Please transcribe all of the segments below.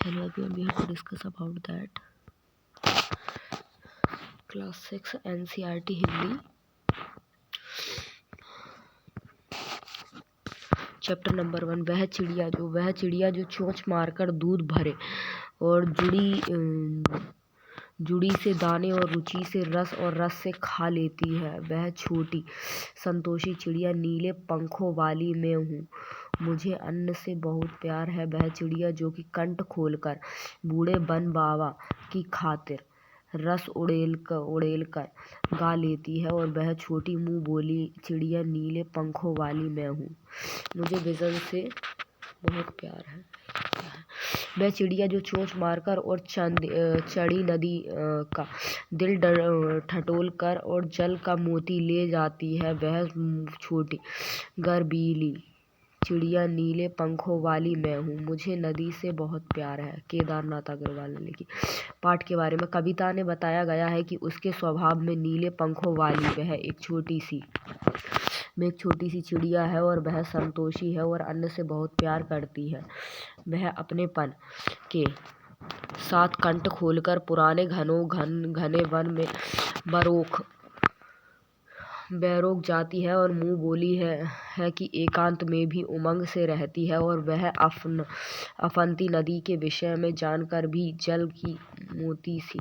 Hello everyone, we have to discuss about that. Class 6 NCERT Hindi chapter number 1। वह चिड़िया जो चोंच मारकर दूध भरे और जुड़ी से दाने और रुचि से रस और रस से खा लेती है। वह छोटी संतोषी चिड़िया नीले पंखों वाली मैं हूँ, मुझे अन्न से बहुत प्यार है। वह चिड़िया जो कि कंठ खोलकर बूढ़े वन बाबा की खातिर रस उड़ेल कर गा लेती है। और वह छोटी मुँह बोली चिड़िया नीले पंखों वाली मैं हूँ, मुझे विजन से बहुत प्यार है। वह चिड़िया जो चोंच मारकर और चढ़ी नदी का दिल ठटोल कर और जल का मोती ले जाती है। वह छोटी गर्वीली चिड़िया नीले पंखों वाली मैं हूँ, मुझे नदी से बहुत प्यार है। केदारनाथ अग्रवाल ने लिखी। पाठ के बारे में कविता ने बताया गया है कि उसके स्वभाव में नीले पंखों वाली वह एक छोटी सी चिड़िया है और वह संतोषी है और अन्न से बहुत प्यार करती है। वह अपनेपन के साथ कंठ खोलकर पुराने घने वन में बैरोक जाती है और मुँह बोली है कि एकांत में भी उमंग से रहती है। और वह अफंती नदी के विषय में जानकर भी जल की मोती सी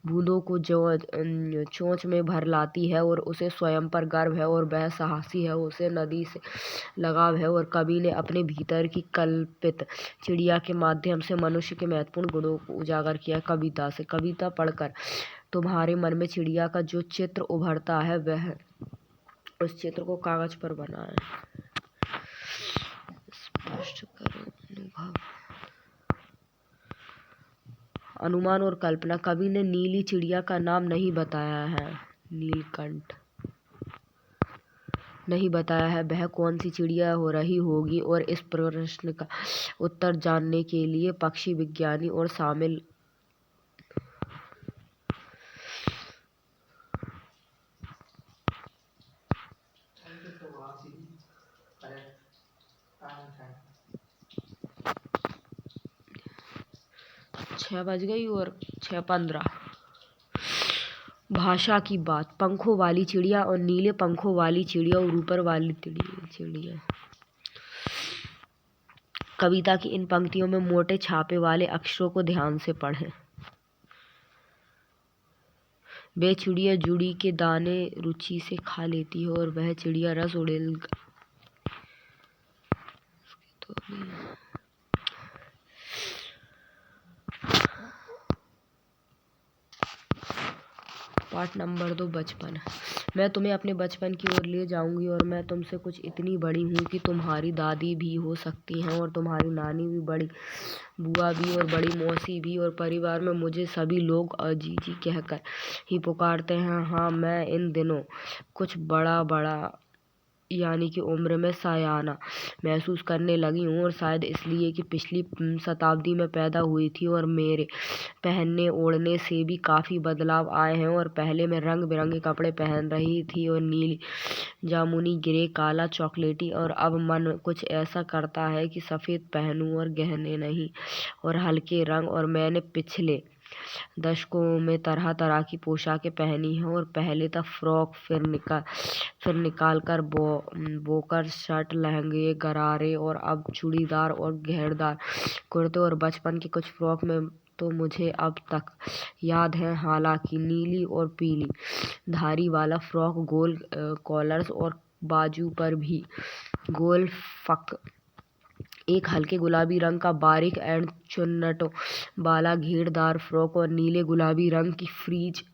बूंदों को चोंच में भर लाती है और उसे स्वयं पर गर्व है और वह साहसी है, उसे नदी से लगाव है। और कवि ने अपने भीतर की कल्पित चिड़िया के माध्यम से मनुष्य के महत्वपूर्ण गुणों को उजागर किया कविता से। कविता पढ़कर तुम्हारे मन में चिड़िया का जो चित्र उभरता है वह उस चित्र को कागज पर बनाएं। स्पष्ट करो अनुभव। अनुमान और कल्पना। कवि ने नीली चिड़िया का नाम नहीं बताया है, नीलकंठ नहीं बताया है। वह कौन सी चिड़िया हो रही होगी? और इस प्रश्न का उत्तर जानने के लिए पक्षी विज्ञानी और शामिल छः बज गई और 6:15। भाषा की बात। पंखों वाली चिड़िया और नीले पंखों वाली चिड़िया और ऊपर वाली चिड़िया। कविता की इन पंक्तियों में मोटे छापे वाले अक्षरों को ध्यान से पढ़ें। वह चिड़िया जुड़ी के दाने रुचि से खा लेती है और वह चिड़िया रस उड़ेल पार्ट नंबर 2 बचपन। मैं तुम्हें अपने बचपन की ओर ले जाऊंगी और मैं तुमसे कुछ इतनी बड़ी हूँ कि तुम्हारी दादी भी हो सकती हैं और तुम्हारी नानी भी, बड़ी बुआ भी और बड़ी मौसी भी। और परिवार में मुझे सभी लोग जीजी कहकर ही पुकारते हैं। हाँ, मैं इन दिनों कुछ बड़ा यानी कि उम्र में सयाना महसूस करने लगी हूँ और शायद इसलिए कि पिछली शताब्दी में पैदा हुई थी और मेरे पहनने ओढ़ने से भी काफ़ी बदलाव आए हैं। और पहले मैं रंग बिरंगे कपड़े पहन रही थी और नीली, जामुनी, ग्रे, काला, चॉकलेटी, और अब मन कुछ ऐसा करता है कि सफ़ेद पहनूं और गहने नहीं और हल्के रंग। और मैंने पिछले दशकों में तरह तरह की पोशाकें पहनी हैं और पहले था फ्रॉक, फिर निकाल कर बोकर शर्ट, लहंगे, गरारे, और अब चूड़ीदार और घेरदार कुर्ते। और बचपन के कुछ फ्रॉक में तो मुझे अब तक याद है, हालांकि नीली और पीली धारी वाला फ्रॉक, गोल कॉलर्स और बाजू पर भी गोल फक, एक हल्के गुलाबी रंग का बारीक एंड चुन्नटों वाला घेरदार फ्रॉक और नीले गुलाबी रंग की फ्रीज।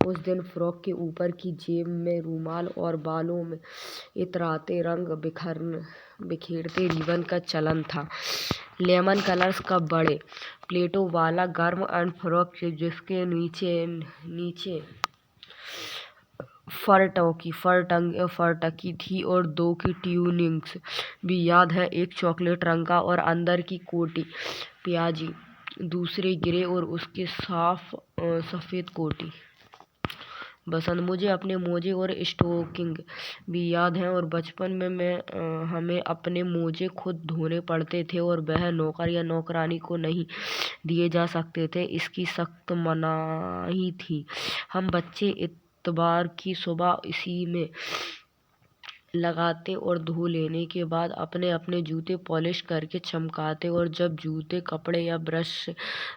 उस दिन फ्रॉक के ऊपर की जेब में रूमाल और बालों में इतराते रंग बिखेरते रिबन का चलन था। लेमन कलर्स का बड़े प्लेटों वाला गर्म एंड फ्रॉक जिसके नीचे फर टकी थी और 2 की ट्यूनिंग्स भी याद है, एक चॉकलेट रंग का और अंदर की कोटी प्याजी, दूसरे ग्रे और उसके साफ सफ़ेद कोटी। बसंत, मुझे अपने मोजे और स्टोकिंग भी याद हैं, और बचपन में हमें अपने मोजे खुद धोने पड़ते थे और वह नौकर या नौकरानी को नहीं दिए जा सकते थे। इसकी सख्त मनाही थी। हम बच्चे इतवार की सुबह इसी में लगाते और धो लेने के बाद अपने अपने जूते पॉलिश करके चमकाते, और जब जूते कपड़े या ब्रश से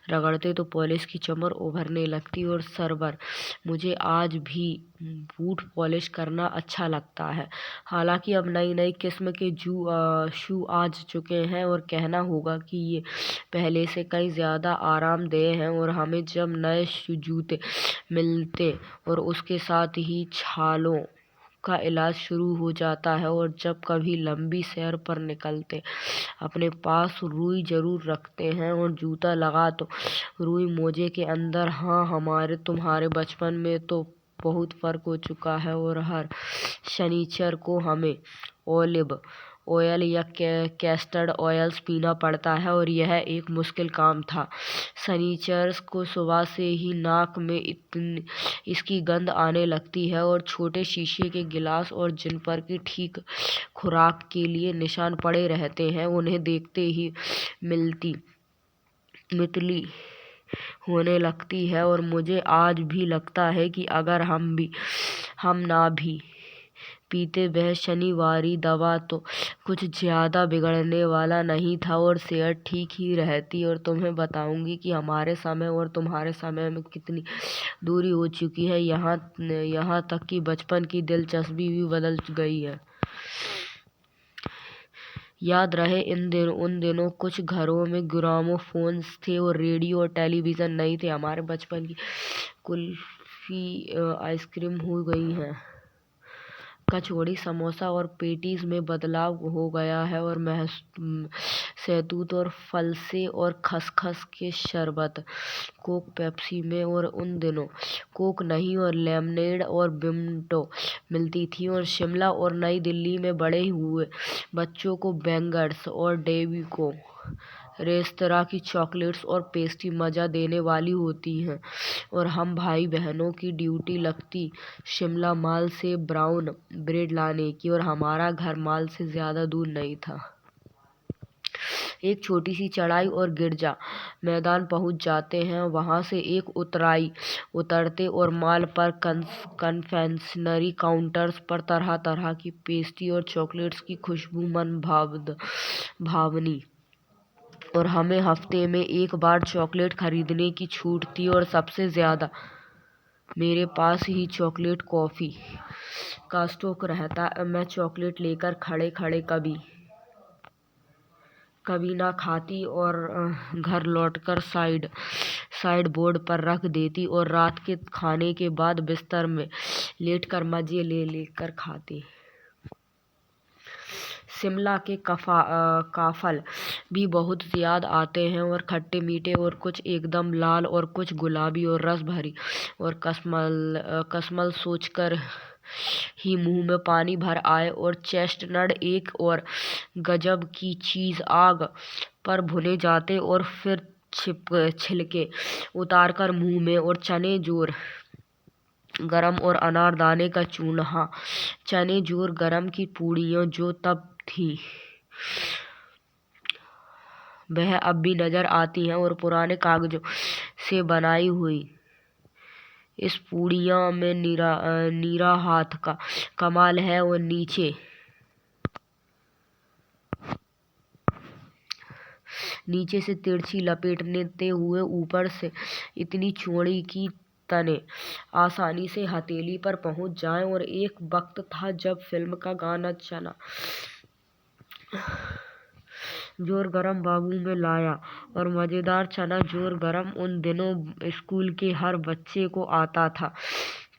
रगड़ते तो पॉलिश की चमक उभरने लगती। और सरवर, मुझे आज भी बूट पॉलिश करना अच्छा लगता है। हालांकि अब नई नई किस्म के शू आ चुके हैं, और कहना होगा कि ये पहले से कई ज़्यादा आरामदेह हैं। और हमें जब नए जूते मिलते और उसके साथ ही छालों का इलाज शुरू हो जाता है, और जब कभी लंबी सैर पर निकलते अपने पास रुई जरूर रखते हैं और जूता लगा तो रुई मोजे के अंदर। हाँ, हमारे तुम्हारे बचपन में तो बहुत फर्क हो चुका है, और हर शनिचर को हमें ओलिव ऑयल या कैस्टर्ड ऑयल्स पीना पड़ता है, और यह एक मुश्किल काम था। शनिचर को सुबह से ही नाक में इसकी गंध आने लगती है, और छोटे शीशे के गिलास और जिन पर की ठीक खुराक के लिए निशान पड़े रहते हैं, उन्हें देखते ही मितली होने लगती है। और मुझे आज भी लगता है कि अगर हम ना भी पीते वह शनिवारी दवा तो कुछ ज़्यादा बिगड़ने वाला नहीं था, और सेहत ठीक ही रहती। और तुम्हें बताऊंगी कि हमारे समय और तुम्हारे समय में कितनी दूरी हो चुकी है। यहाँ तक कि बचपन की दिलचस्पी भी बदल गई है। याद रहे उन दिनों कुछ घरों में ग्रामोफोन्स थे और रेडियो और टेलीविज़न नहीं थे। हमारे बचपन की कुल्फी आइसक्रीम हो गई है, कचौड़ी, समोसा और पेटीज में बदलाव हो गया है, और सहतूत और फलसे और खसखस के शरबत, कोक पेप्सी में। और उन दिनों कोक नहीं और लेमनेड और बिमटो मिलती थी। और शिमला और नई दिल्ली में बड़े हुए बच्चों को बैंगर्स और डेवी को रेस्तरां की चॉकलेट्स और पेस्ट्री मज़ा देने वाली होती हैं, और हम भाई बहनों की ड्यूटी लगती शिमला मॉल से ब्राउन ब्रेड लाने की, और हमारा घर मॉल से ज़्यादा दूर नहीं था। एक छोटी सी चढ़ाई और गिरजा मैदान पहुंच जाते हैं। वहां से एक उतराई उतरते और मॉल पर कन्फेक्शनरी काउंटर्स पर तरह तरह की पेस्ट्री और चॉकलेट्स की खुशबू मन भावनी। और हमें हफ्ते में एक बार चॉकलेट खरीदने की छूट थी, और सबसे ज़्यादा मेरे पास ही चॉकलेट कॉफ़ी का स्टॉक रहता। मैं चॉकलेट लेकर खड़े खड़े कभी ना खाती, और घर लौटकर साइड बोर्ड पर रख देती, और रात के खाने के बाद बिस्तर में लेटकर मज़े ले लेकर खाती। शिमला के काफल भी बहुत याद आते हैं, और खट्टे मीठे, और कुछ एकदम लाल, और कुछ गुलाबी और रस भरी। और कसमल सोचकर ही मुंह में पानी भर आए। और चेस्टनट एक और गजब की चीज, आग पर भुने जाते और फिर छिलके उतारकर मुंह में। और चने जोर गरम और अनारदाने का चून्हा, चने जोर गरम की पूड़ियाँ जो तब थी वह अब भी नजर आती हैं, और पुराने कागजों से बनाई हुई इस पूड़ियाँ में नीरा हाथ का कमाल है। और नीचे से तिरछी लपेटते हुए ऊपर से इतनी चौड़ी कि तने आसानी से हथेली पर पहुंच जाएं। और एक वक्त था जब फिल्म का गाना चना जोर गरम बाबू में लाया, और मजेदार चना जोर गरम उन दिनों स्कूल के हर बच्चे को आता था।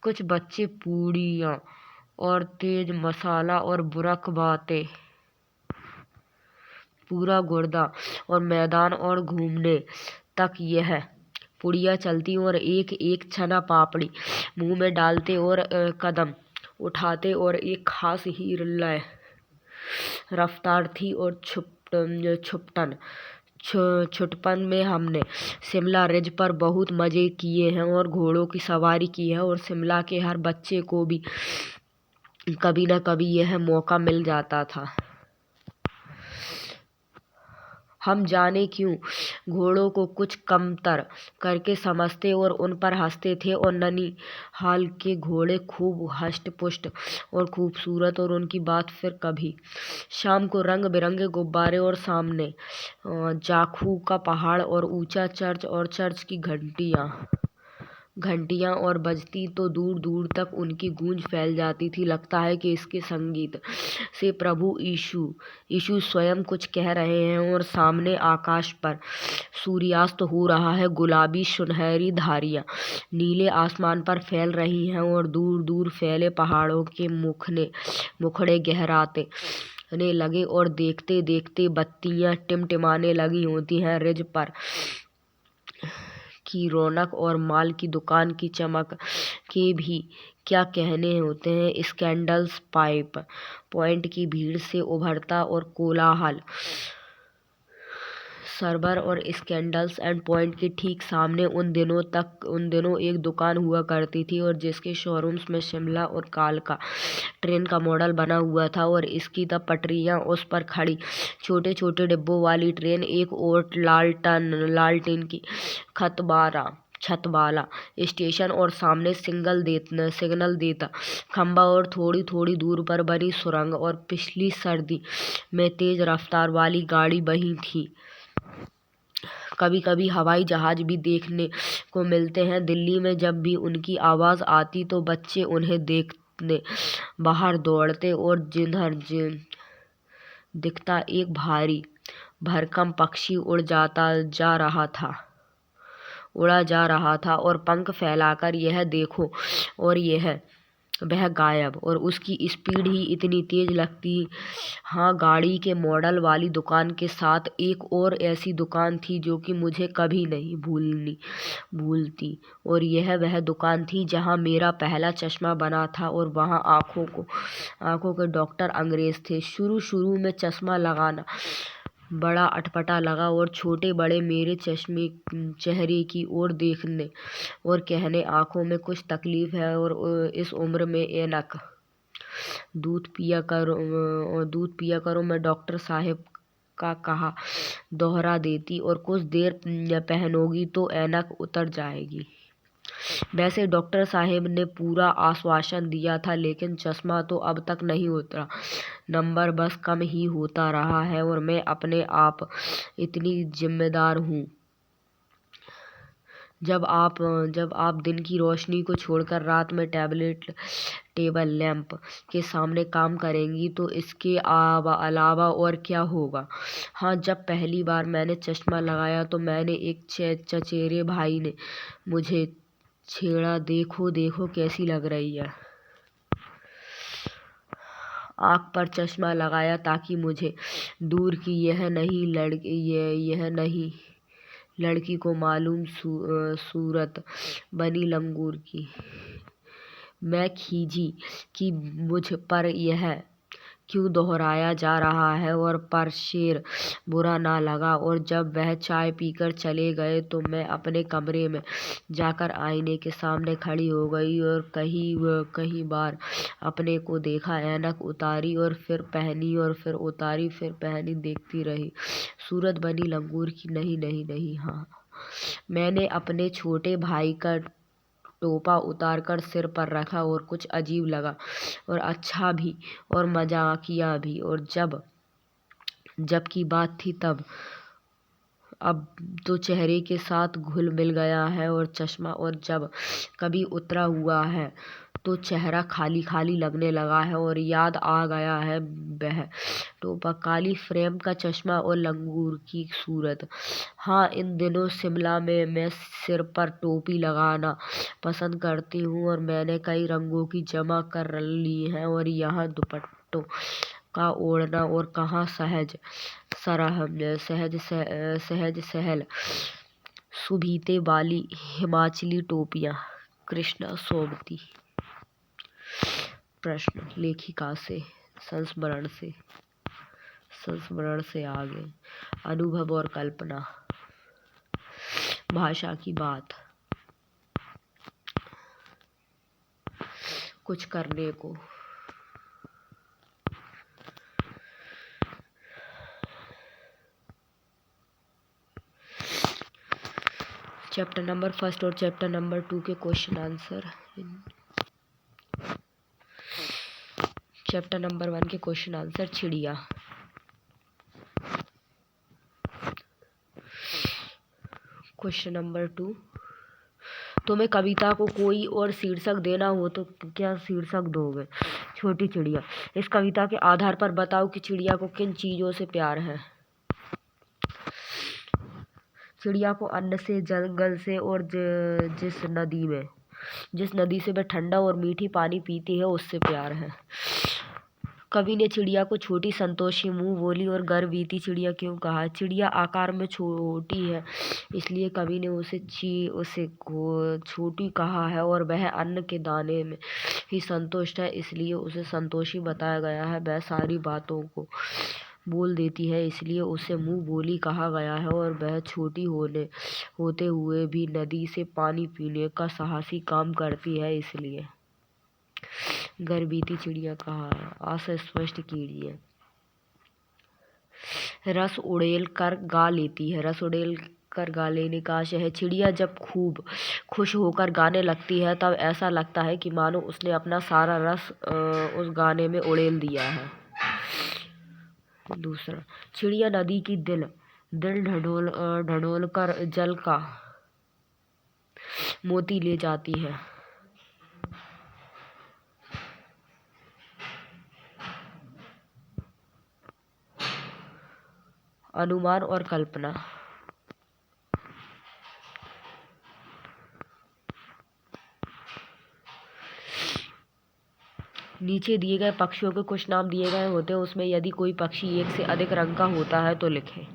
कुछ बच्चे पूड़ियाँ और तेज मसाला और बुरक बातें पूरा गुर्दा और मैदान और घूमने तक यह पुड़िया चलती, और एक एक छना पापड़ी मुंह में डालते और कदम उठाते, और एक खास ही लय रफ्तार थी। और छुपटन छुटपन में हमने शिमला रिज पर बहुत मजे किए हैं और घोड़ों की सवारी की है, और शिमला के हर बच्चे को भी कभी न कभी यह मौका मिल जाता था। हम जाने क्यों घोड़ों को कुछ कमतर करके समझते और उन पर हंसते थे, और ननिहाल के घोड़े खूब हष्ट-पुष्ट और खूबसूरत, और उनकी बात फिर कभी। शाम को रंग बिरंगे गुब्बारे और सामने जाखू का पहाड़ और ऊंचा चर्च, और चर्च की घंटियां और बजती तो दूर दूर तक उनकी गूंज फैल जाती थी। लगता है कि इसके संगीत से प्रभु यीशु स्वयं कुछ कह रहे हैं। और सामने आकाश पर सूर्यास्त हो रहा है। गुलाबी सुनहरी धारियां नीले आसमान पर फैल रही हैं, और दूर दूर फैले पहाड़ों के मुखड़े गहराते ने लगे, और देखते देखते बत्तियां टिमटिमाने लगी होती हैं। रिज पर की रौनक और माल की दुकान की चमक के भी क्या कहने होते हैं। स्कैंडल्स पॉइंट की भीड़ से उभरता और कोलाहल सर्वर और स्कैंडल्स एंड पॉइंट के ठीक सामने उन दिनों एक दुकान हुआ करती थी, और जिसके शोरूम्स में शिमला और कालका ट्रेन का मॉडल बना हुआ था, और इसकी तब पटरियां, उस पर खड़ी छोटे छोटे डिब्बों वाली ट्रेन, एक और लालटेन की छत वाला स्टेशन, और सामने सिग्नल देता खंबा, और थोड़ी थोड़ी दूर पर बनी सुरंग, और पिछली सर्दी में तेज रफ्तार वाली गाड़ी वहीं थी। कभी कभी हवाई जहाज भी देखने को मिलते हैं। दिल्ली में जब भी उनकी आवाज आती तो बच्चे उन्हें देखने बाहर दौड़ते, और जिधर दिखता एक भारी भरकम पक्षी उड़ा जा रहा था, और पंख फैलाकर यह देखो और वह गायब, और उसकी स्पीड ही इतनी तेज लगती। हाँ, गाड़ी के मॉडल वाली दुकान के साथ एक और ऐसी दुकान थी जो कि मुझे कभी नहीं भूलती, और यह वह दुकान थी जहाँ मेरा पहला चश्मा बना था, और वहाँ आँखों के डॉक्टर अंग्रेज थे। शुरू में चश्मा लगाना बड़ा अटपटा लगा, और छोटे बड़े मेरे चेहरे की ओर देखने और कहने, आँखों में कुछ तकलीफ है, और इस उम्र में ऐनक। दूध पिया करो, मैं डॉक्टर साहब का कहा दोहरा देती, और कुछ देर पहनोगी तो ऐनक उतर जाएगी। वैसे डॉक्टर साहब ने पूरा आश्वासन दिया था, लेकिन चश्मा तो अब तक नहीं उतरा। नंबर बस कम ही होता रहा है, और मैं अपने आप इतनी जिम्मेदार हूँ। जब आप दिन की रोशनी को छोड़कर रात में टेबल लैंप के सामने काम करेंगी तो इसके अलावा और क्या होगा। हाँ, जब पहली बार मैंने चश्मा लगाया तो मैंने एक चचेरे भाई ने मुझे छेड़ा, देखो देखो कैसी लग रही है। आँख पर चश्मा लगाया ताकि मुझे दूर की यह नहीं लड़की को मालूम सूरत बनी लंगूर की। मैं खीजी कि मुझ पर यह क्यों दोहराया जा रहा है, और पर शेर बुरा ना लगा, और जब वह चाय पीकर चले गए तो मैं अपने कमरे में जाकर आईने के सामने खड़ी हो गई, और कई बार अपने को देखा। ऐनक उतारी और फिर पहनी, और फिर उतारी फिर पहनी, देखती रही। सूरत बनी लंगूर की नहीं। हाँ, मैंने अपने छोटे भाई का टोपा उतारकर सिर पर रखा, और कुछ अजीब लगा, और अच्छा भी, और मजाकिया भी, और जब की बात थी तब। अब तो चेहरे के साथ घुल मिल गया है और चश्मा, और जब कभी उतरा हुआ है तो चेहरा खाली खाली लगने लगा है, और याद आ गया है वह टोपा, काली फ्रेम का चश्मा और लंगूर की सूरत। हाँ, इन दिनों शिमला में मैं सिर पर टोपी लगाना पसंद करती हूँ, और मैंने कई रंगों की जमा कर ली है, और यहाँ दुपट्टों का ओढ़ना, और कहाँ सहज सहल सुभीते वाली हिमाचली टोपियाँ। कृष्णा सोबती। प्रश्न लेखिका से संस्मरण से। संस्मरण से आगे, अनुभव और कल्पना, भाषा की बात, कुछ करने को, चैप्टर नंबर 1 और चैप्टर नंबर 2 के क्वेश्चन आंसर। चैप्टर नंबर 1 के क्वेश्चन आंसर, चिड़िया। क्वेश्चन नंबर 2, तुम्हें कविता को कोई और शीर्षक देना हो तो क्या शीर्षक दोगे? छोटी चिड़िया। इस कविता के आधार पर बताओ कि चिड़िया को किन चीजों से प्यार है। चिड़िया को अन्न से, जंगल से और जिस नदी से वह ठंडा और मीठी पानी पीती है उससे प्यार है। कवि ने चिड़िया को छोटी, संतोषी, मुंह बोली और गर्भवती चिड़िया क्यों कहा? चिड़िया आकार में छोटी है, इसलिए कवि ने उसे छोटी कहा है, और वह अन्न के दाने में ही संतुष्ट है, इसलिए उसे संतोषी बताया गया है। वह सारी बातों को बोल देती है, इसलिए उसे मुंह बोली कहा गया है, और वह छोटी होते हुए भी नदी से पानी पीने का साहसी काम करती है, इसलिए गर्भवती चिड़िया कहा है। आशा स्पष्ट कीजिए। रस उड़ेल कर गा लेती है। रस उड़ेल कर गा लेने का आशय है। चिड़िया जब खूब खुश होकर गाने लगती है तब ऐसा लगता है कि मानो उसने अपना सारा रस उस गाने में उड़ेल दिया है। दूसरा, चिड़िया नदी की दिल ढडोल कर जल का मोती ले जाती है। अनुमान और कल्पना। नीचे दिए गए पक्षियों के कुछ नाम दिए गए होते हैं, उसमें यदि कोई पक्षी एक से अधिक रंग का होता है तो लिखें।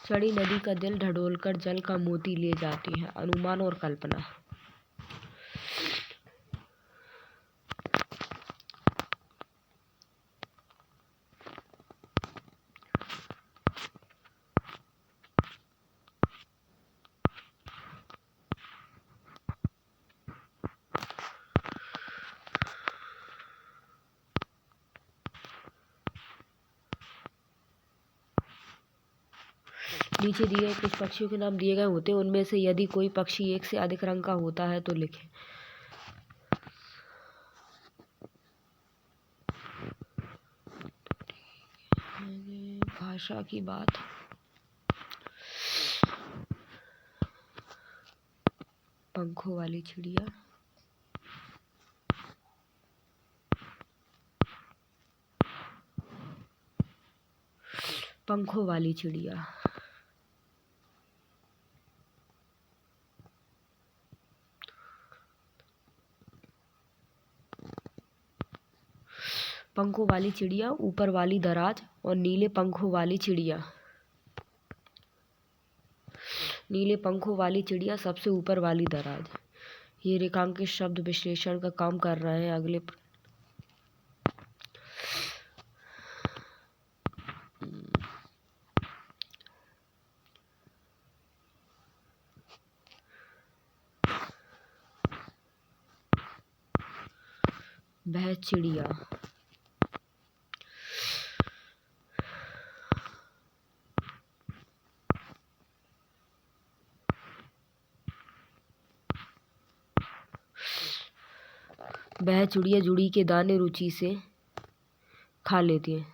चढ़ी नदी का दिल ढडोलकर जल का मोती ले जाती है। अनुमान और कल्पना। नीचे दिए गए कुछ पक्षियों के नाम दिए गए होते हैं, उनमें से यदि कोई पक्षी एक से अधिक रंग का होता है तो लिखें। भाषा की बात। पंखों वाली चिड़िया। पंखों वाली चिड़िया। पंखों वाली चिड़िया, ऊपर वाली दराज और नीले पंखों वाली चिड़िया। नीले पंखों वाली चिड़िया सबसे ऊपर वाली दराज। ये रेखांकित शब्द विश्लेषण का काम कर रहे हैं। अगले वह चिड़िया। वह चिड़िया जुड़ी के दाने रुचि से खा लेती है।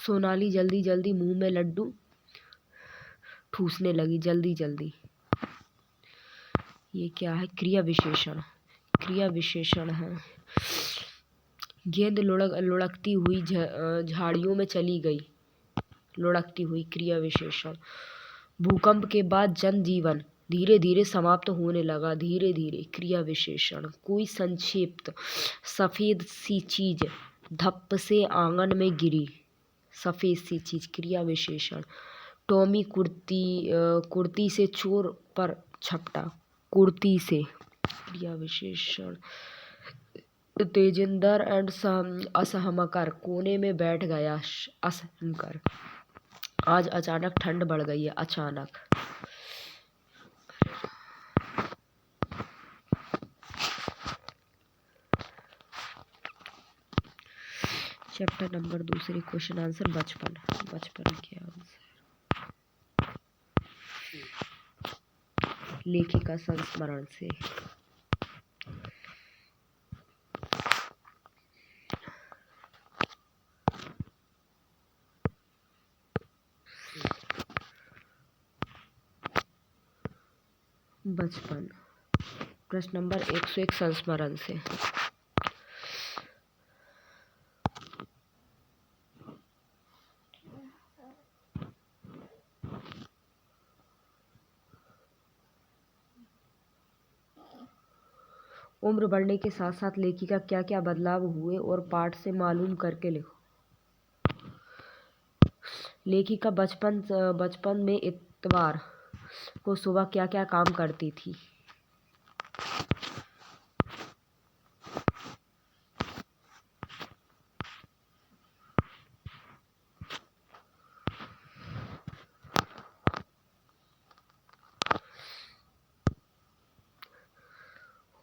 सोनाली जल्दी जल्दी मुंह में लड्डू ठूसने लगी, जल्दी जल्दी। ये क्या है? क्रिया विशेषण। क्रिया विशेषण है। गेंद लुढ़कती हुई झाड़ियों में चली गई। लुढ़कती हुई, क्रिया विशेषण। भूकंप के बाद जनजीवन धीरे धीरे समाप्त होने लगा। धीरे धीरे, क्रिया विशेषण। कोई संक्षिप्त सफेद सी चीज धप से आंगन में गिरी। सफेद सी चीज, क्रिया विशेषण। टॉमी कुर्ती से चोर पर झपटा। कुर्ती से, क्रिया विशेषण। तेजिंदर एंड असहमकर कोने में बैठ गया। असहमकर। आज अचानक ठंड बढ़ गई है। अचानक। चैप्टर नंबर 2 क्वेश्चन आंसर बचपन। बचपन के आंसर। लेखिका संस्मरण से। बचपन। प्रश्न नंबर 101 संस्मरण से। उम्र बढ़ने के साथ साथ लेखिका क्या क्या बदलाव हुए और पाठ से मालूम करके लिखो। लेखिका बचपन में इतवार को सुबह क्या क्या काम करती थी।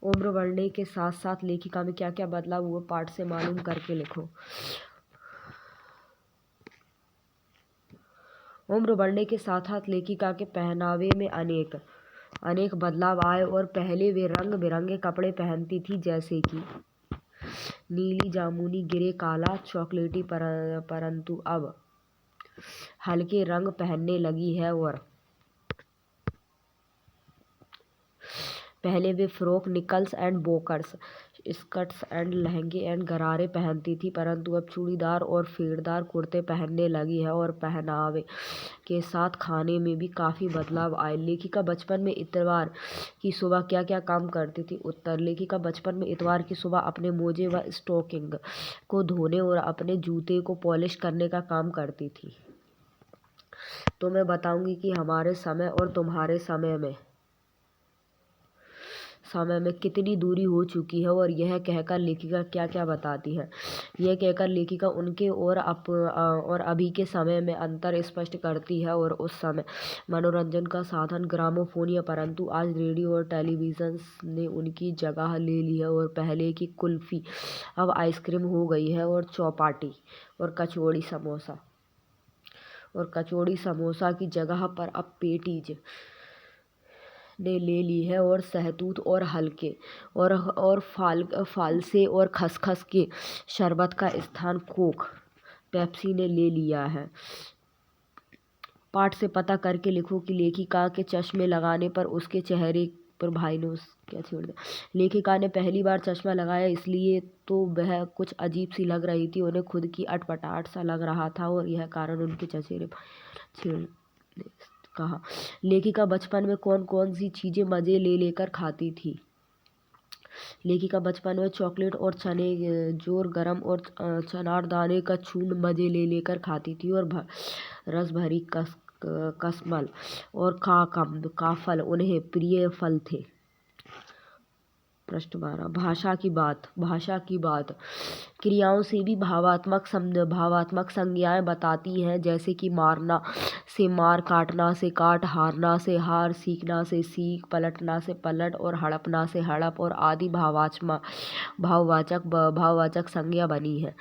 उम्र बढ़ने के साथ साथ लेखिका में क्या क्या बदलाव हुए, पाठ से मालूम करके लिखो। उम्र बढ़ने के साथ साथ लेखिका के पहनावे में अनेक बदलाव आए और पहले वे रंग बिरंगे कपड़े पहनती थी, जैसे कि नीली, जामुनी, ग्रे, काला, चॉकलेटी, परंतु अब हल्के रंग पहनने लगी है। और पहले वे फ्रॉक, निकल्स एंड बोकर्स, स्कर्ट्स एंड लहंगे एंड गरारे पहनती थी, परंतु अब चूड़ीदार और फेरदार कुर्ते पहनने लगी है। और पहनावे के साथ खाने में भी काफ़ी बदलाव आए। लेखिका बचपन में इतवार की सुबह क्या क्या काम करती थी। उत्तर। लेखिका बचपन में इतवार की सुबह अपने मोजे व स्टॉकिंग को धोने और अपने जूते को पॉलिश करने का काम करती थी। तो मैं बताऊंगी कि हमारे समय और तुम्हारे समय में कितनी दूरी हो चुकी है। और यह कहकर लेखिका क्या क्या बताती है। यह कहकर लेखिका उनके और अभी के समय में अंतर स्पष्ट करती है। और उस समय मनोरंजन का साधन ग्रामोफोन या परंतु आज रेडियो और टेलीविज़न ने उनकी जगह ले ली है। और पहले की कुल्फी अब आइसक्रीम हो गई है। और चौपाटी और कचौड़ी समोसा की जगह पर अब पेटीज ने ले ली है। और सहतूत और हल्के और फालसे और खसखस के शरबत का स्थान कोक, पेप्सी ने ले लिया है। पाठ से पता करके लिखो कि लेखिका के चश्मे लगाने पर उसके चेहरे पर भाई ने क्या छेड़ दिया। लेखिका ने पहली बार चश्मा लगाया, इसलिए तो वह कुछ अजीब सी लग रही थी। उन्हें खुद की अटपटाहट सा लग रहा था और यह कारण उनके चचेरे छेड़ कहा। लेखिका बचपन में कौन कौन सी चीज़ें मज़े ले लेकर खाती थी। लेखिका बचपन में चॉकलेट और चने जोर गरम और चनारदाने का चूर्ण मज़े ले लेकर खाती थी। और रस भरी कसमल और काफल उन्हें प्रिय फल थे। प्रश्न 12 भाषा की बात क्रियाओं से भी भावात्मक संज्ञाएं बताती हैं, जैसे कि मारना से मार, काटना से काट, हारना से हार, सीखना से सीख, पलटना से पलट और हड़पना से हड़प और आदि भाववाचक संज्ञा बनी है।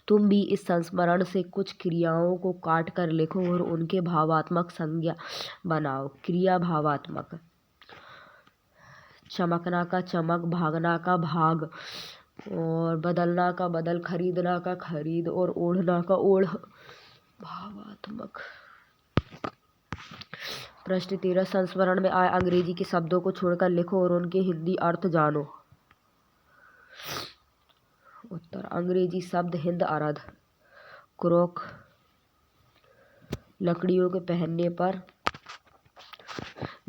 तुम भी इस संस्मरण से कुछ क्रियाओं को काट कर लिखो और उनके भावात्मक संज्ञा बनाओ। क्रिया भावात्मक। चमकना का चमक, भागना का भाग और बदलना का बदल, खरीदना का खरीद और ओढ़ना का ओढ़। भावात्मक। प्रश्न 13 संस्मरण में आए अंग्रेजी के शब्दों को छोड़कर लिखो और उनके हिंदी अर्थ जानो। उत्तर अंग्रेजी शब्द हिंद अरद, क्रोक लकड़ियों के पहनने पर,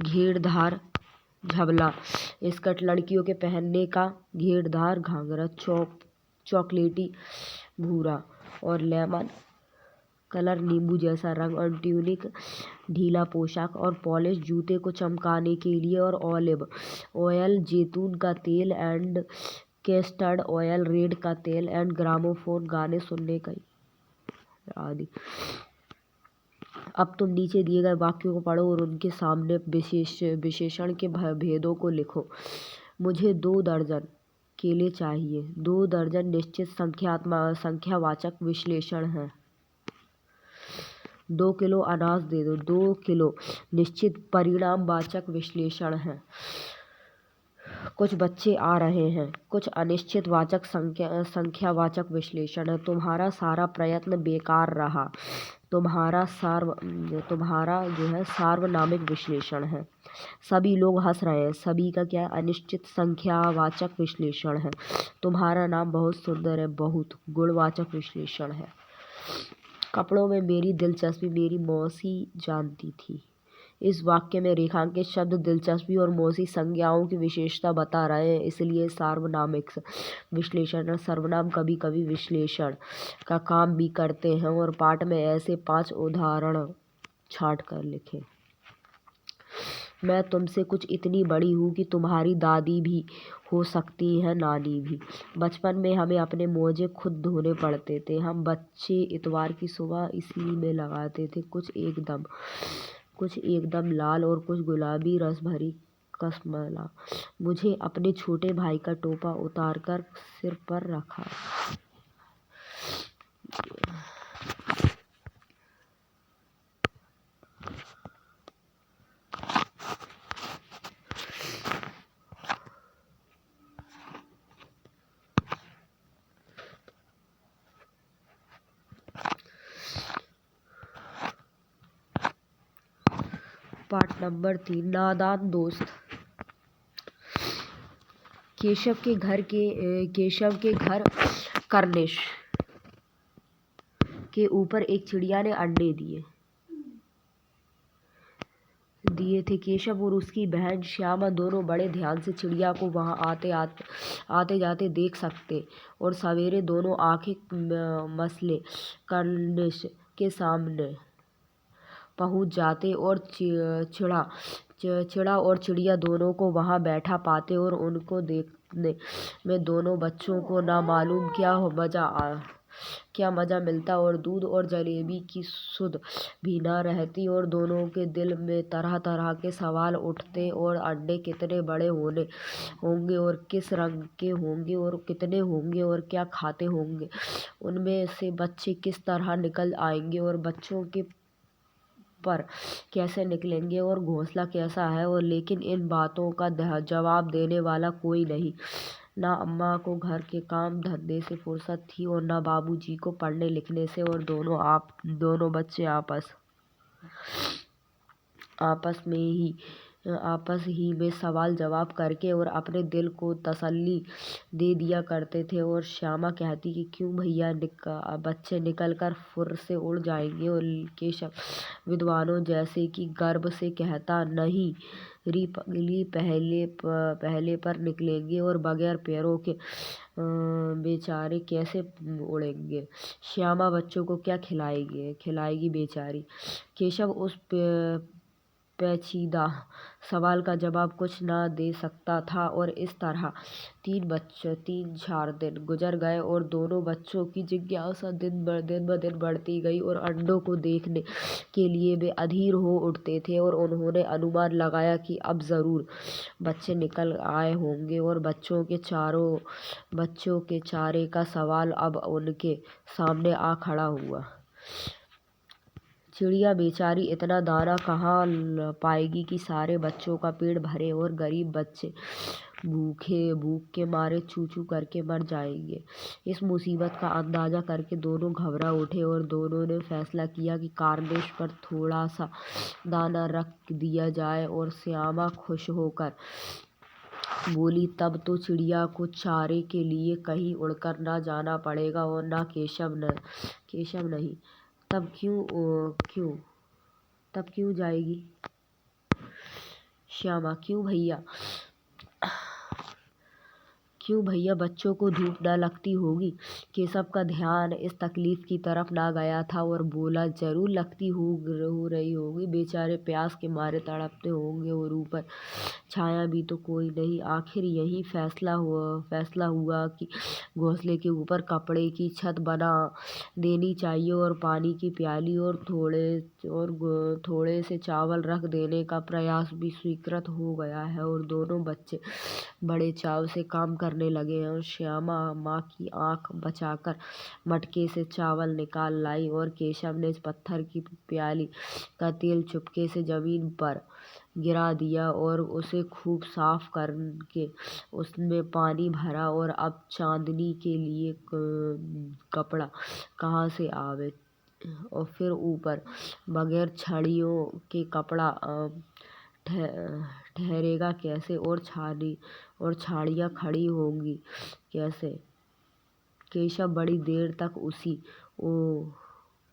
घेरदार झबला स्कर्ट लड़कियों के पहनने का, घेरदार घाघरा चॉकलेटी भूरा और लेमन कलर नींबू जैसा रंग और ट्यूनिक ढीला पोशाक और पॉलिश जूते को चमकाने के लिए और ऑलिव ऑयल जैतून का तेल एंड कैस्टर्ड ऑयल रेड का तेल एंड ग्रामोफोन गाने सुनने का आदि। अब तुम नीचे दिए गए वाक्यों को पढ़ो और उनके सामने विशेषण के भेदों को लिखो। मुझे 2 दर्जन केले चाहिए। 2 दर्जन निश्चित संख्यावाचक विश्लेषण है। 2 किलो अनाज दे दो। 2 किलो निश्चित परिणामवाचक विश्लेषण है। कुछ बच्चे आ रहे हैं। कुछ अनिश्चित वाचक संख्यावाचक विश्लेषण है। तुम्हारा सारा प्रयत्न बेकार रहा। तुम्हारा जो है सार्वनामिक विश्लेषण है। सभी लोग हंस रहे हैं। सभी का क्या है? अनिश्चित संख्यावाचक विश्लेषण है। तुम्हारा नाम बहुत सुंदर है। बहुत गुणवाचक विश्लेषण है। कपड़ों में मेरी दिलचस्पी मेरी मौसी जानती थी। इस वाक्य में रेखांकित शब्द दिलचस्पी और मौसी संज्ञाओं की विशेषता बता रहे हैं, इसलिए सार्वनामिक विश्लेषण। सर्वनाम कभी कभी विश्लेषण का काम भी करते हैं और पाठ में ऐसे 5 उदाहरण छांट कर लिखे। मैं तुमसे कुछ इतनी बड़ी हूँ कि तुम्हारी दादी भी हो सकती है, नानी भी। बचपन में हमें अपने मोजे खुद धोने पड़ते थे। हम बच्चे इतवार की सुबह इसी में लगाते थे। कुछ एकदम लाल और कुछ गुलाबी रस भरी कसमला। मुझे अपने छोटे भाई का टोपा उतारकर सिर पर रखा। पाठ नंबर 3 नादान दोस्त। केशव के घर कर्निश के ऊपर एक चिड़िया ने अंडे दिए थे। केशव और उसकी बहन श्यामा दोनों बड़े ध्यान से चिड़िया को वहां आते जाते देख सकते और सवेरे दोनों आंखें मसले कर्निश के सामने पहुंच जाते और चिड़ा और चिड़िया दोनों को वहां बैठा पाते और उनको देखने में दोनों बच्चों को ना मालूम क्या मजा मिलता और दूध और जलेबी की सुध भी ना रहती और दोनों के दिल में तरह तरह के सवाल उठते और अंडे कितने बड़े होंगे और किस रंग के होंगे और कितने होंगे और क्या खाते होंगे, उनमें से बच्चे किस तरह निकल आएंगे और बच्चों के पर कैसे निकलेंगे और घोंसला कैसा है। और लेकिन इन बातों का जवाब देने वाला कोई नहीं। ना अम्मा को घर के काम धंधे से फुर्सत थी और ना बाबूजी को पढ़ने लिखने से और दोनों बच्चे आपस ही में सवाल जवाब करके और अपने दिल को तसल्ली दे दिया करते थे। और श्यामा कहती कि क्यों भैया बच्चे निकल कर फुर से उड़ जाएंगे और केशव विद्वानों जैसे कि गर्व से कहता नहीं री पगली पहले पर निकलेंगे और बगैर पैरों के बेचारे कैसे उड़ेंगे। श्यामा बच्चों को क्या खिलाएगी बेचारी। केशव उस पेचीदा सवाल का जवाब कुछ ना दे सकता था और इस तरह 3-4 दिन गुजर गए और दोनों बच्चों की जिज्ञासा दिन ब दिन बढ़ती गई और अंडों को देखने के लिए वे अधीर हो उठते थे और उन्होंने अनुमान लगाया कि अब जरूर बच्चे निकल आए होंगे और बच्चों के चारे का सवाल अब उनके सामने आ खड़ा हुआ। चिड़िया बेचारी इतना दाना कहाँ पाएगी कि सारे बच्चों का पेट भरे और गरीब बच्चे भूख के मारे चू चू करके मर जाएंगे। इस मुसीबत का अंदाजा करके दोनों घबरा उठे और दोनों ने फैसला किया कि कार्निश पर थोड़ा सा दाना रख दिया जाए। और श्यामा खुश होकर बोली, तब तो चिड़िया को चारे के लिए कहीं उड़कर न जाना पड़ेगा और न केशव नहीं। तब क्यों जाएगी श्यामा? क्यों भैया, बच्चों को धूप न लगती होगी? केशव का ध्यान इस तकलीफ की तरफ ना गया था और बोला, जरूर लगती हो रही होगी। बेचारे प्यास के मारे तड़पते होंगे और ऊपर छाया भी तो कोई नहीं। आखिर यही फैसला हुआ कि घोंसले के ऊपर कपड़े की छत बना देनी चाहिए और पानी की प्याली और थोड़े से चावल रख देने का प्रयास भी स्वीकृत हो गया है। और दोनों बच्चे बड़े चाव से काम करने लगे हैं। और श्यामा माँ की आंख बचाकर मटके से चावल निकाल लाई और केशव ने पत्थर की प्याली का तेल चुपके से जमीन पर गिरा दिया और उसे खूब साफ करके उसमें पानी भरा। और अब चांदनी के लिए कपड़ा कहाँ से आवे और फिर ऊपर बगैर छड़ियों के कपड़ा ठहरेगा कैसे? और छाड़ियाँ खड़ी होंगी कैसे? केशव बड़ी देर तक उसी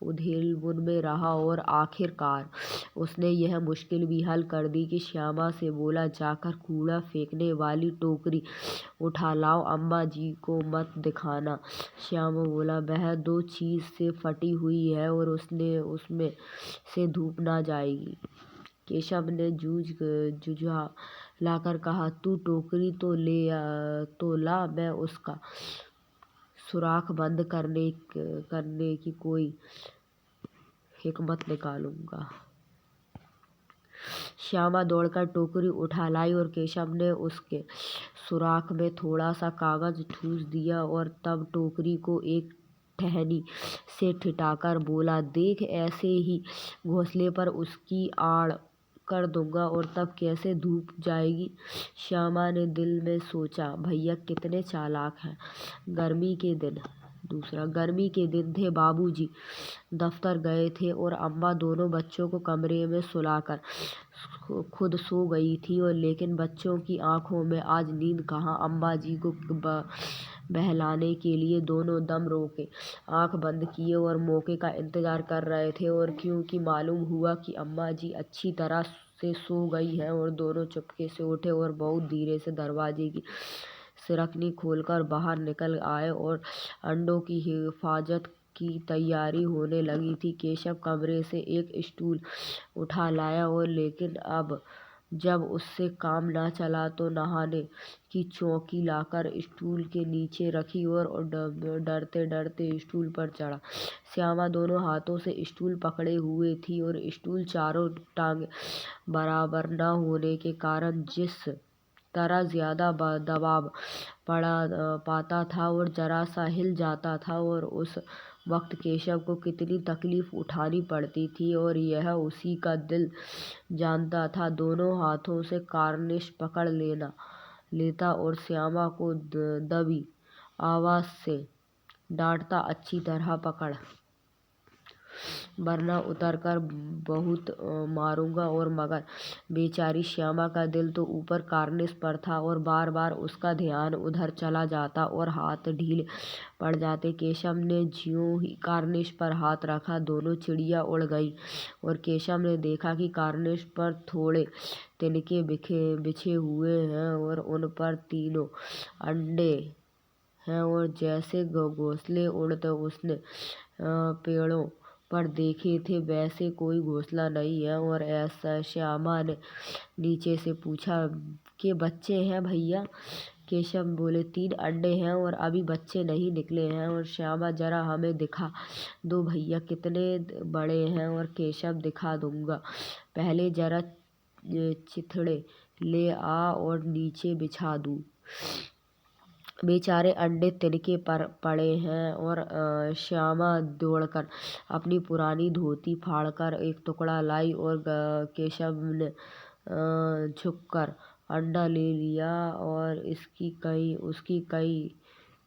उधेलबुन में रहा और आखिरकार उसने यह मुश्किल भी हल कर दी कि श्यामा से बोला, जाकर कूड़ा फेंकने वाली टोकरी उठा लाओ, अम्मा जी को मत दिखाना। श्यामा बोला, वह 2 चीज से फटी हुई है और उसमें से धूप ना जाएगी। केशव ने जुझा लाकर कहा, तू टोकरी तो ला, मैं उसका सुराख बंद करने की कोई हिकमत निकालूंगा। श्यामा दौड़कर टोकरी उठा लाई और केशव ने उसके सुराख में थोड़ा सा कागज ठूस दिया और तब टोकरी को एक टहनी से ठिठाकर बोला, देख, ऐसे ही घोंसले पर उसकी आड़ कर दूंगा और तब कैसे धूप जाएगी। श्यामा ने दिल में सोचा, भैया कितने चालाक हैं। गर्मी के दिन थे। बाबूजी दफ्तर गए थे और अम्मा दोनों बच्चों को कमरे में सुलाकर खुद सो गई थी। और लेकिन बच्चों की आंखों में आज नींद कहाँ। अम्मा जी को बहलाने के लिए दोनों दम रोके आंख बंद किए और मौके का इंतजार कर रहे थे। और क्योंकि मालूम हुआ कि अम्मा जी अच्छी तरह से सो गई हैं और दोनों चुपके से उठे और बहुत धीरे से दरवाजे की सिरकनी खोलकर बाहर निकल आए और अंडों की हिफाजत की तैयारी होने लगी थी। केशव कमरे से एक स्टूल उठा लाया और लेकिन अब जब उससे काम न चला तो नहाने की चौकी लाकर स्टूल के नीचे रखी और डरते डरते स्टूल पर चढ़ा। श्यामा दोनों हाथों से स्टूल पकड़े हुए थी और स्टूल चारों टांगे बराबर न होने के कारण जिस तरह ज्यादा दबाव पाता था और जरा सा हिल जाता था। और उस वक्त केशव को कितनी तकलीफ उठानी पड़ती थी और यह उसी का दिल जानता था। दोनों हाथों से कार्निश पकड़ लेता और श्यामा को दबी आवाज से डांटता, अच्छी तरह पकड़, वरना उतर कर बहुत मारूंगा। और मगर बेचारी श्यामा का दिल तो ऊपर कार्निश पर था और बार बार उसका ध्यान उधर चला जाता और हाथ ढीले पड़ जाते। केशव ने ज्यों ही कार्निश पर हाथ रखा, दोनों चिड़िया उड़ गई और केशव ने देखा कि कार्निश पर थोड़े तिनके बिछे हुए हैं और उन पर 3 अंडे हैं। और जैसे घोंसले उड़ते उसने पेड़ों पर देखे थे वैसे कोई घोंसला नहीं है। और ऐसा श्यामा ने नीचे से पूछा, के बच्चे हैं भैया? केशव बोले, 3 अंडे हैं और अभी बच्चे नहीं निकले हैं। और श्यामा, जरा हमें दिखा दो भैया, कितने बड़े हैं? और केशव, दिखा दूंगा, पहले जरा चिथड़े ले आ और नीचे बिछा दूं। बेचारे अंडे तिनके पर पड़े हैं। और श्यामा दौड़कर अपनी पुरानी धोती फाड़कर एक टुकड़ा लाई और केशव ने झुककर अंडा ले लिया और उसकी कई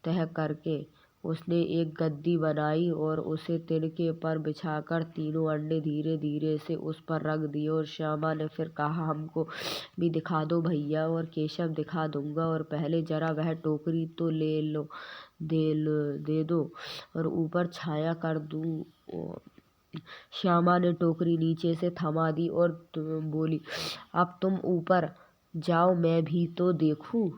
तह करके उसने एक गद्दी बनाई और उसे तिनके पर बिछाकर तीनों अंडे धीरे धीरे से उस पर रख दिए। और श्यामा ने फिर कहा, हमको भी दिखा दो भैया। और केशव, दिखा दूंगा, और पहले जरा वह टोकरी तो दे दो और ऊपर छाया कर दूं। श्यामा ने टोकरी नीचे से थमा दी और बोली, अब तुम ऊपर जाओ, मैं भी तो देखूं।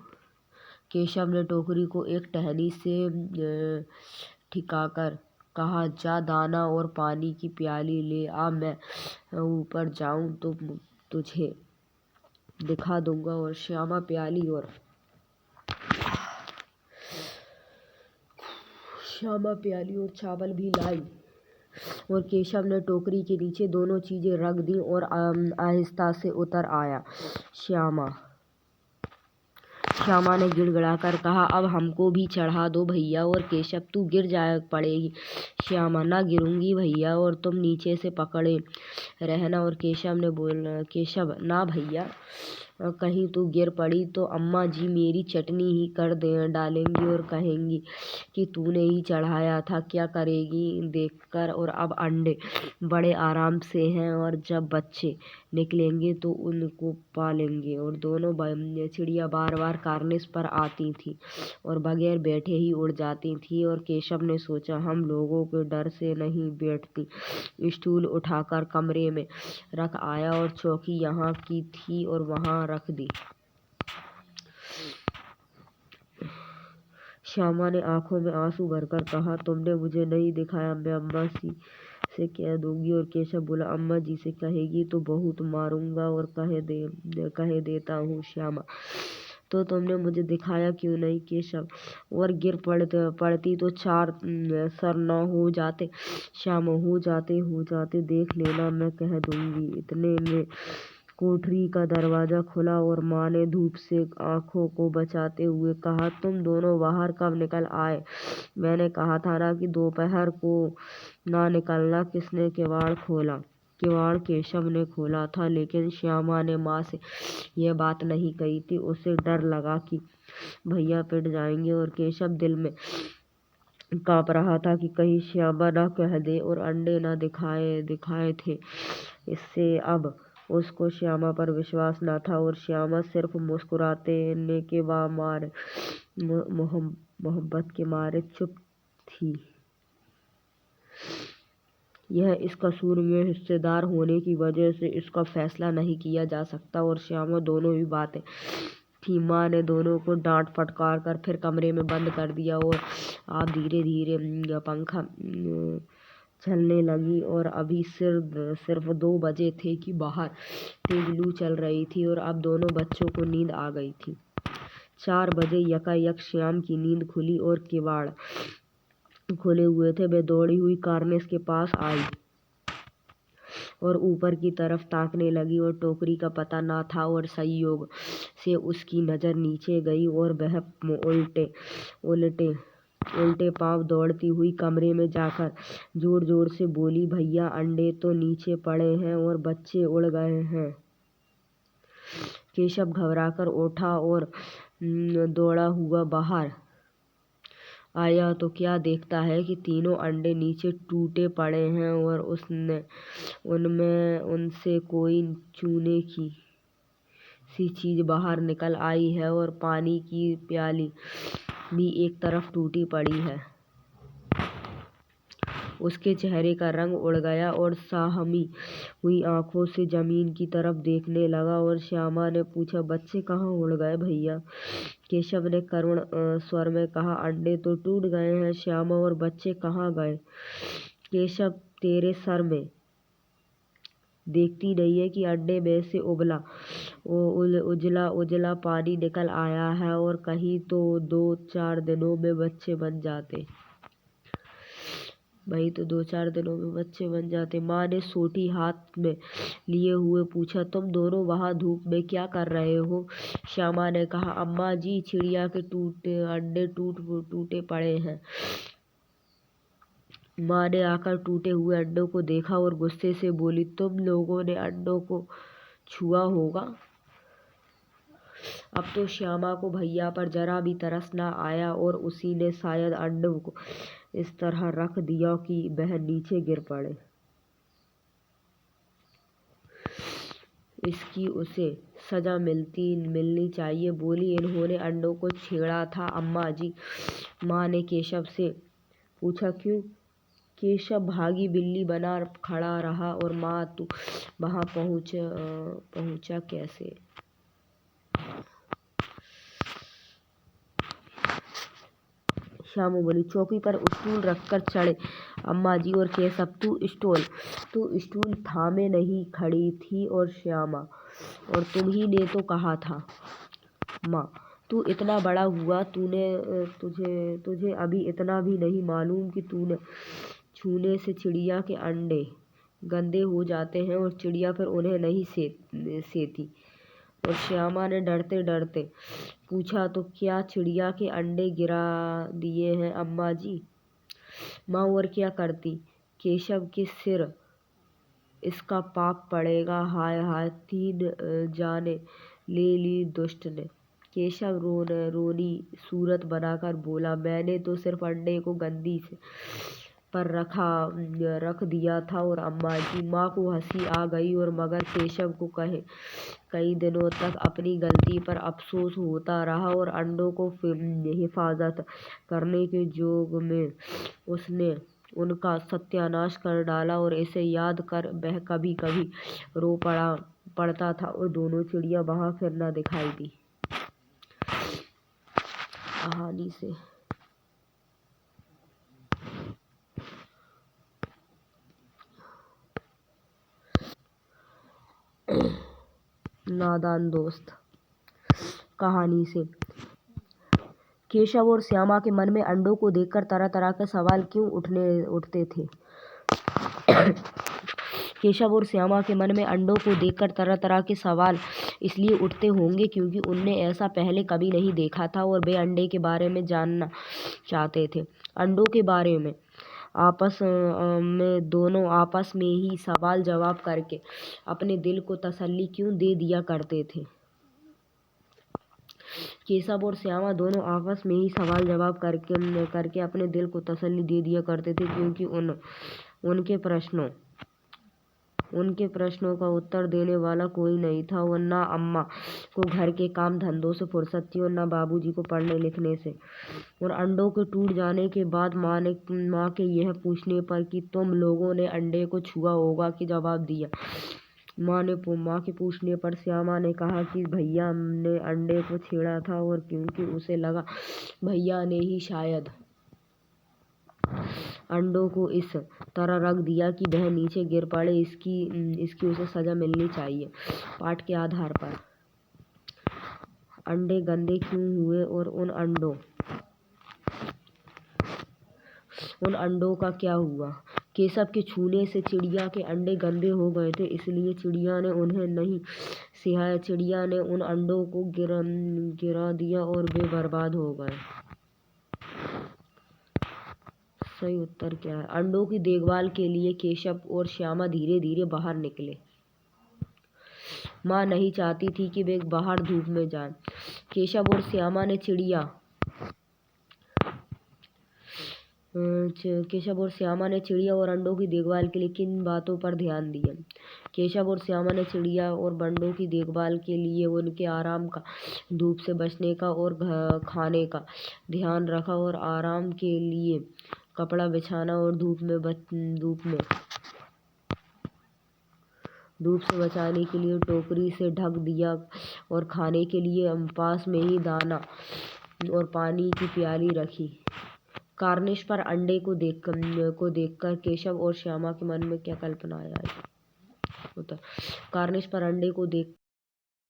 केशव ने टोकरी को एक टहनी से ठिकाकर कहा, जा दाना और पानी की प्याली ले आ, मैं ऊपर जाऊं तो तुझे दिखा दूंगा। और श्यामा प्याली और चावल भी लाई और केशव ने टोकरी के नीचे दोनों चीजें रख दी और आहिस्ता से उतर आया। श्यामा ने गिड़गिड़ाकर कहा, अब हमको भी चढ़ा दो भैया। और केशव, तू गिर जाया पड़ेगी। श्यामा, ना गिरूंगी भैया, और तुम नीचे से पकड़े रहना। और केशव, ना भैया, कहीं तू गिर पड़ी तो अम्मा जी मेरी चटनी ही कर डालेंगी और कहेंगी कि तूने ही चढ़ाया था। क्या करेगी देखकर। और अब अंडे बड़े आराम से हैं और जब बच्चे निकलेंगे तो उनको पालेंगे। और दोनों चिड़िया बार बार कार्निस पर आती थी और बगैर बैठे ही उड़ जाती थी। और केशव ने सोचा, हम लोगों के डर से नहीं बैठती। स्टूल उठाकर कमरे में रख आया और चौकी यहाँ की थी और वहाँ रख दी। श्यामा ने आंखों में आंसू भरकर कहा, तुमने मुझे नहीं दिखाया, मैं अम्मा जी से कह दूंगी। और केशव बोला, अम्मा जी से कहेगी तो बहुत मारूंगा और कह देता हूँ। श्यामा, तो तुमने मुझे दिखाया क्यों नहीं। केशव, और गिर पड़ती तो 4 सर न हो जाते। श्यामा, हो जाते, देख लेना, मैं कह दूंगी। इतने में कोठरी का दरवाजा खुला और माँ ने धूप से आंखों को बचाते हुए कहा, तुम दोनों बाहर कब निकल आए। मैंने कहा था ना कि दोपहर को ना निकलना। किसने किवाड़ खोला। किवाड़ केशव ने खोला था, लेकिन श्यामा ने माँ से यह बात नहीं कही थी। उसे डर लगा कि भैया पिट जाएंगे। और केशव दिल में काँप रहा था कि कहीं श्यामा न कह दे और अंडे न दिखाए थे। इससे अब उसको श्यामा पर विश्वास न था और श्यामा सिर्फ मुस्कुराने के मारे मोहब्बत के मारे चुप थी। यह इस कसूर में हिस्सेदार होने की वजह से इसका फैसला नहीं किया जा सकता। और श्यामा दोनों ही बातें थी। माँ ने दोनों को डांट फटकार कर फिर कमरे में बंद कर दिया और आप धीरे धीरे पंखा चलने लगी। और अभी सिर्फ 2 बजे थे कि बाहर तेज लू चल रही थी और अब दोनों बच्चों को नींद आ गई थी। 4 बजे यकायक श्याम की नींद खुली और किवाड़ खुले हुए थे। वे दौड़ी हुई कार्निस के पास आई और ऊपर की तरफ ताकने लगी और टोकरी का पता न था। और संयोग से उसकी नज़र नीचे गई और वह उल्टे पांव दौड़ती हुई कमरे में जाकर जोर जोर से बोली, भैया, अंडे तो नीचे पड़े हैं और बच्चे उड़ गए हैं। केशव घबराकर उठा और दौड़ा हुआ बाहर आया तो क्या देखता है कि तीनों अंडे नीचे टूटे पड़े हैं और उनमें उनसे कोई चूने की सी चीज बाहर निकल आई है और पानी की प्याली भी एक तरफ टूटी पड़ी है। उसके चेहरे का रंग उड़ गया और साहमी हुई आंखों से जमीन की तरफ देखने लगा। और श्यामा ने पूछा, बच्चे कहाँ उड़ गए भैया। केशव ने करुण स्वर में कहा, अंडे तो टूट गए हैं श्यामा, और बच्चे कहाँ गए। केशव, तेरे सर में देखती नहीं है कि अंडे में से उजला पानी निकल आया है और कहीं तो 2-4 दिनों में बच्चे बन जाते। वही तो 2-4 दिनों में बच्चे बन जाते। माँ ने सोटी हाथ में लिए हुए पूछा, तुम दोनों वहाँ धूप में क्या कर रहे हो। श्यामा ने कहा, अम्मा जी, चिड़िया के अंडे टूटे पड़े हैं। माँ ने आकर टूटे हुए अंडों को देखा और गुस्से से बोली, तुम लोगों ने अंडों को छुआ होगा। अब तो श्यामा को भैया पर जरा भी तरस न आया और उसी ने शायद अंडों को इस तरह रख दिया कि वह नीचे गिर पड़े। इसकी उसे सजा मिलनी चाहिए बोली। इन्होंने अंडों को छेड़ा था अम्मा जी। माँ ने केशव से पूछा, क्यों? केशव भागी बिल्ली बना खड़ा रहा। और माँ, तू वहां पहुंचा कैसे? श्यामू बोली, चौकी पर स्टूल रखकर चढ़े अम्मा जी और केशव तू स्टूल थामे नहीं खड़ी थी और श्यामा, और तुम्ही ने तो कहा था। माँ, तू इतना बड़ा हुआ, तुझे अभी इतना भी नहीं मालूम कि तूने छूने से चिड़िया के अंडे गंदे हो जाते हैं और चिड़िया फिर उन्हें नहीं सेती। और श्यामा ने डरते डरते पूछा, तो क्या चिड़िया के अंडे गिरा दिए हैं अम्मा जी? माँ, और क्या करती? केशव के सिर इसका पाप पड़ेगा। हाय हाय, 3 जाने ले ली दुष्ट ने। केशव रोनी सूरत बनाकर बोला, मैंने तो सिर्फ अंडे को गंदी से पर रख दिया था। और अम्मा जी, माँ को हंसी आ गई और मगर केशव को कई दिनों तक अपनी गलती पर अफसोस होता रहा और अंडों को हिफाजत करने के जोग में उसने उनका सत्यानाश कर डाला। और इसे याद कर वह कभी कभी रो पड़ता था और दोनों चिड़िया वहां फिर न दिखाई दी। कहानी से नादान दोस्त। कहानी से केशव और श्यामा के मन में अंडों को देखकर तरह तरह के सवाल क्यों उठते थे? केशव और श्यामा के मन में अंडों को देखकर तरह तरह के सवाल इसलिए उठते होंगे क्योंकि उनने ऐसा पहले कभी नहीं देखा था और वे अंडे के बारे में जानना चाहते थे। अंडों के बारे में आपस में दोनों आपस में ही सवाल जवाब करके अपने दिल को तसल्ली क्यों दे दिया करते थे? केशव और श्यामा दोनों आपस में ही सवाल जवाब करके अपने दिल को तसल्ली दे दिया करते थे क्योंकि उनके प्रश्नों का उत्तर देने वाला कोई नहीं था। और न अम्मा को घर के काम धंधों से फुर्सत थी और न बाबूजी को पढ़ने लिखने से। और अंडों के टूट जाने के बाद माँ के यह पूछने पर कि तुम लोगों ने अंडे को छुआ होगा कि जवाब दिया। माँ के पूछने पर श्यामा ने कहा कि भैया ने अंडे को छेड़ा था और क्योंकि उसे लगा भैया ने ही शायद अंडों को इस तरह रख दिया कि वह नीचे गिर पड़े, इसकी उसे सजा मिलनी चाहिए। पाठ के आधार पर अंडे गंदे क्यों हुए और उन अंडों का क्या हुआ? केशव के छूने से चिड़िया के अंडे गंदे हो गए थे, इसलिए चिड़िया ने उन्हें नहीं सिहाया। चिड़िया ने उन अंडों को गिरा दिया और वे बर्बाद हो गए। सही उत्तर क्या है? अंडों की देखभाल के लिए केशव और श्यामा धीरे धीरे बाहर निकले। माँ नहीं चाहती थी कि वे बाहर धूप में जाएं। केशव और श्यामा ने चिड़िया और अंडों की देखभाल के लिए किन बातों पर ध्यान दिया? केशव और श्यामा ने चिड़िया और अंडों की देखभाल के लिए उनके आराम का, धूप से बचने का और खाने का ध्यान रखा। और आराम के लिए कपड़ा बिछाना और धूप से बचाने के लिए टोकरी से ढक दिया और खाने के लिए पास में ही दाना और पानी की प्याली रखी। कार्निश पर अंडे को देखकर केशव और श्यामा के मन में क्या कल्पना आई? कार्निश पर अंडे को देख